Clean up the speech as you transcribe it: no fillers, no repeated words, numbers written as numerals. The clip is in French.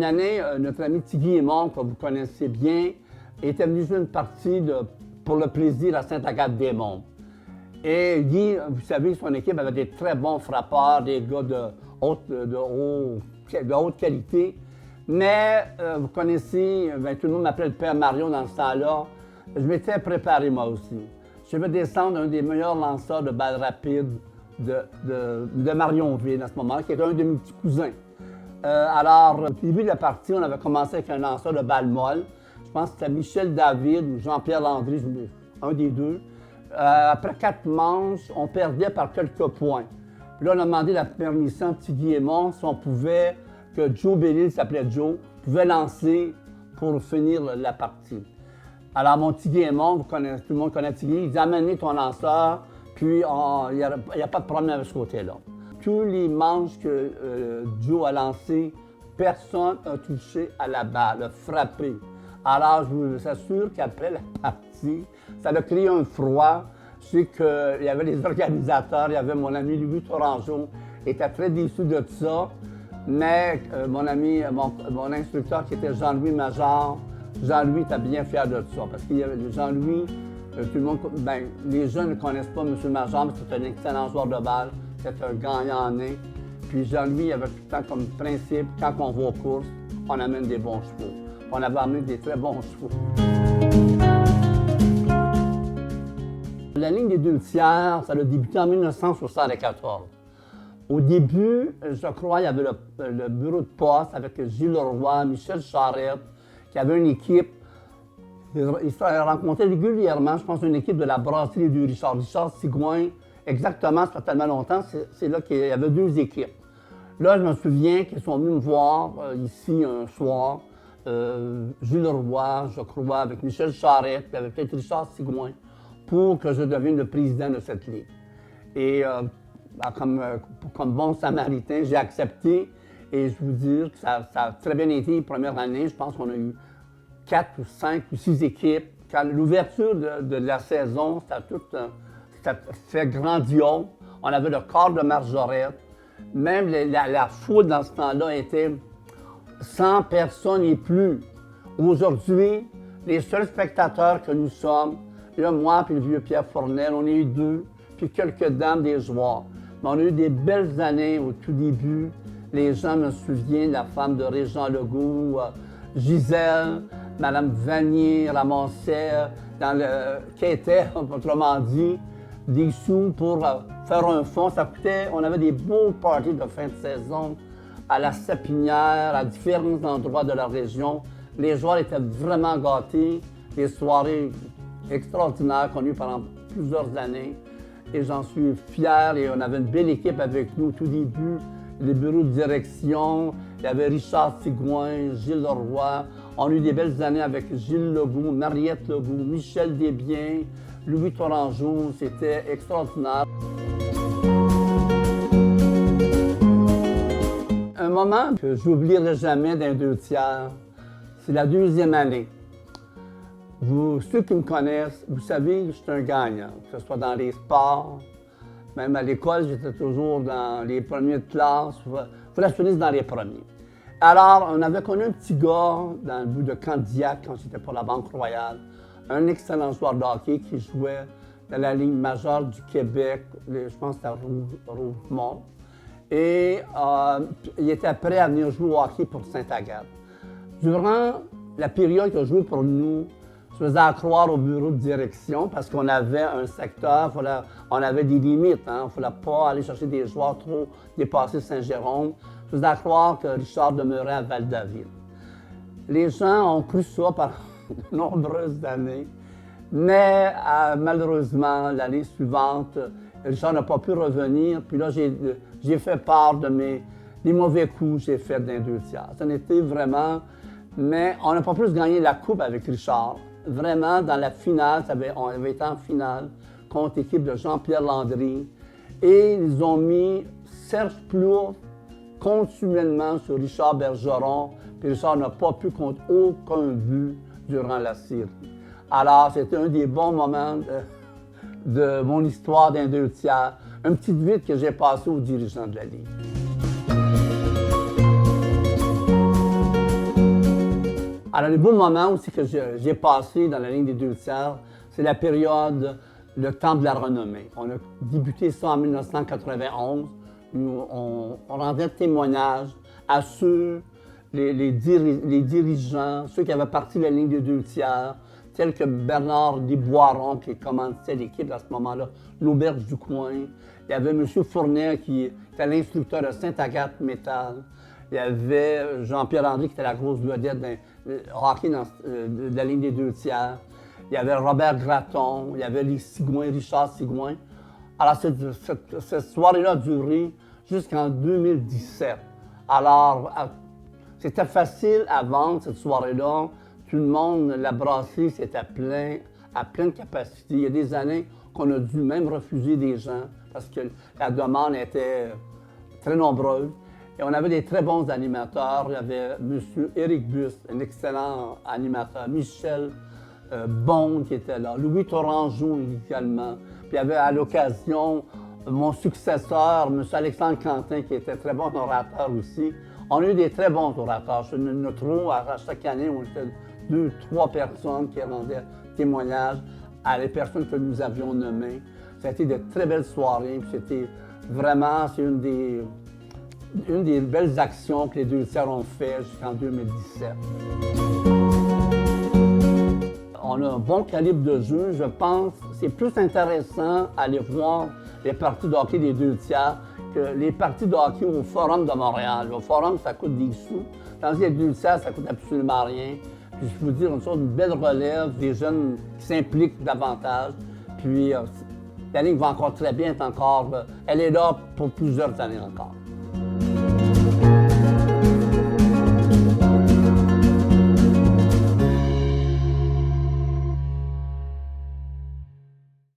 une année, notre ami Tigui Aymon, que vous connaissez bien, était venu jouer une partie pour le plaisir à Sainte-Agathe-des-Monts. Et Guy, vous savez, son équipe avait des très bons frappeurs, des gars de haute qualité. Mais vous connaissez, tout le monde m'appelait le Père Mario dans ce temps-là. Je m'étais préparé moi aussi. Je vais descendre un des meilleurs lanceurs de balles rapides de Marionville à ce moment-là, qui était un de mes petits cousins. Alors, au début de la partie, on avait commencé avec un lanceur de balles molles. Je pense que c'était Michel David ou Jean-Pierre Landry, un des deux. Après 4 manches, on perdait par quelques points. Puis là, on a demandé la permission à Tigui Aymon si on pouvait, que Joe Bellil, s'appelait Joe, pouvait lancer pour finir la partie. Alors, mon Tigui Aymon, tout le monde connaît Tigui, il dit « Amenez ton lanceur, puis il n'y a pas de problème avec ce côté-là. » Tous les manches que Joe a lancés, personne n'a touché à la balle, a frappé. Alors, je vous assure qu'après la partie, ça a créé un froid. Je sais qu'il y avait les organisateurs, il y avait mon ami Louis Tourangeau, qui était très déçu de ça. Mais mon ami, mon instructeur qui était Jean-Louis Major, Jean-Louis était bien fier de ça. Parce que Jean-Louis, tout le monde, les jeunes ne connaissent pas M. Major, mais c'est un excellent joueur de balle. C'est un gagnant né. Puis Jean-Louis avait tout le temps comme principe, quand on va aux courses, on amène des bons chevaux. On avait amené des très bons chevaux. La ligne des 2 tiers, ça a débuté en 1974. Au début, je crois, il y avait le bureau de poste avec Gilles Leroy, Michel Charette, qui avait une équipe. Ils se rencontraient régulièrement, je pense, une équipe de la brasserie du Richard Sigouin. Exactement, ça fait tellement longtemps, c'est là qu'il y avait 2 équipes. Là, je me souviens qu'ils sont venus me voir ici un soir, Gilles Leroy, je crois, avec Michel Charette, puis avec peut-être Richard Sigouin, pour que je devienne le président de cette ligue. Et comme bon samaritain, j'ai accepté, et je vous dire que ça a très bien été la première année. Je pense qu'on a eu 4 ou 5 ou 6 équipes. Quand l'ouverture de la saison, c'était fait grandiose. On avait le corps de Marjorette. Même la foule dans ce temps-là était 100 personnes et plus. Aujourd'hui, les seuls spectateurs que nous sommes, là, moi et le vieux Pierre Fournel, on a eu 2, puis quelques dames des joueurs. Mais on a eu des belles années au tout début. Les gens me souviennent, la femme de Régent Legault, Gisèle, Mme Vanier ramassait qui était, autrement dit, des sous pour faire un fonds. Ça coûtait, on avait des beaux parties de fin de saison à la Sapinière, à différents endroits de la région. Les joueurs étaient vraiment gâtés, des soirées extraordinaires qu'on a eues pendant plusieurs années. Et j'en suis fier. Et on avait une belle équipe avec nous au tout début. Les bureaux de direction, il y avait Richard Sigouin, Gilles Leroy. On a eu des belles années avec Gilles Legault, Mariette Legault, Michel Desbiens, Louis Tourangeau. C'était extraordinaire. Un moment que je n'oublierai jamais d'un 2 tiers, c'est la 2e année. Ceux qui me connaissent, vous savez que je suis un gagnant, que ce soit dans les sports, même à l'école, j'étais toujours dans les premiers de classe. Il fallait que je finisse dans les premiers. Alors, on avait connu un petit gars dans le bout de Candiac, quand j'étais pour la Banque Royale, un excellent joueur de hockey qui jouait dans la Ligue majeure du Québec, je pense que c'était Rougemont. Et il était prêt à venir jouer au hockey pour Sainte-Agathe. Durant la période qu'il a joué pour nous, je faisais croire au bureau de direction parce qu'on avait un secteur, on avait des limites. Il ne fallait pas aller chercher des joueurs trop dépassés Saint-Jérôme. Je faisais croire que Richard demeurait à Val-David. Les gens ont cru ça pendant de nombreuses années, mais malheureusement, l'année suivante, Richard n'a pas pu revenir. Puis là, j'ai fait part des mauvais coups que j'ai faits dans les 2 tiers. Ça n'était vraiment... Mais on n'a pas plus gagné la coupe avec Richard. Vraiment, dans la finale, on avait été en finale contre l'équipe de Jean-Pierre Landry. Et ils ont mis Serge Plouffe continuellement sur Richard Bergeron. Puis Richard n'a pas pu compter aucun but durant la série. Alors, c'était un des bons moments de mon histoire d'un 2 tiers. Un petit vide que j'ai passé aux dirigeants de la Ligue. Alors, les beaux moments aussi que j'ai passé dans la ligne des 2/3, c'est la période, le temps de la renommée. On a débuté ça en 1991. On rendait témoignage à ceux, les dirigeants, ceux qui avaient parti de la ligne des 2/3, tels que Bernard Desboiron, qui commandait l'équipe à ce moment-là, l'Auberge du Coin. Il y avait M. Fournet, qui était l'instructeur de Sainte-Agathe Métal. Il y avait Jean-Pierre André, qui était la grosse vedette du hockey de la ligne des 2/3. Il y avait Robert Gratton, il y avait les Sigouin, Richard Sigouin. Alors, cette soirée-là a duré jusqu'en 2017. Alors, c'était facile à vendre cette soirée-là. Tout le monde, la brasserie, c'était plein, à pleine capacité. Il y a des années qu'on a dû même refuser des gens parce que la demande était très nombreuse. Et on avait des très bons animateurs. Il y avait M. Éric Buste, un excellent animateur. Michel Bond qui était là. Louis Tourangeau également. Puis il y avait à l'occasion mon successeur, M. Alexandre Quentin, qui était très bon orateur aussi. On a eu des très bons orateurs. Notre à chaque année, on était 2, 3 personnes qui rendaient témoignage à les personnes que nous avions nommées. Ça a été de très belles soirées. C'était vraiment, c'est une des belles actions que les 2/3 ont fait jusqu'en 2017. On a un bon calibre de jeu, je pense. C'est plus intéressant d'aller voir les parties de hockey des 2/3 que les parties de hockey au Forum de Montréal. Au Forum, ça coûte des sous. Tandis que les 2/3, ça coûte absolument rien. Puis je peux dire une belle relève, des jeunes qui s'impliquent davantage. Puis la ligne va encore très bien, elle est là pour plusieurs années encore.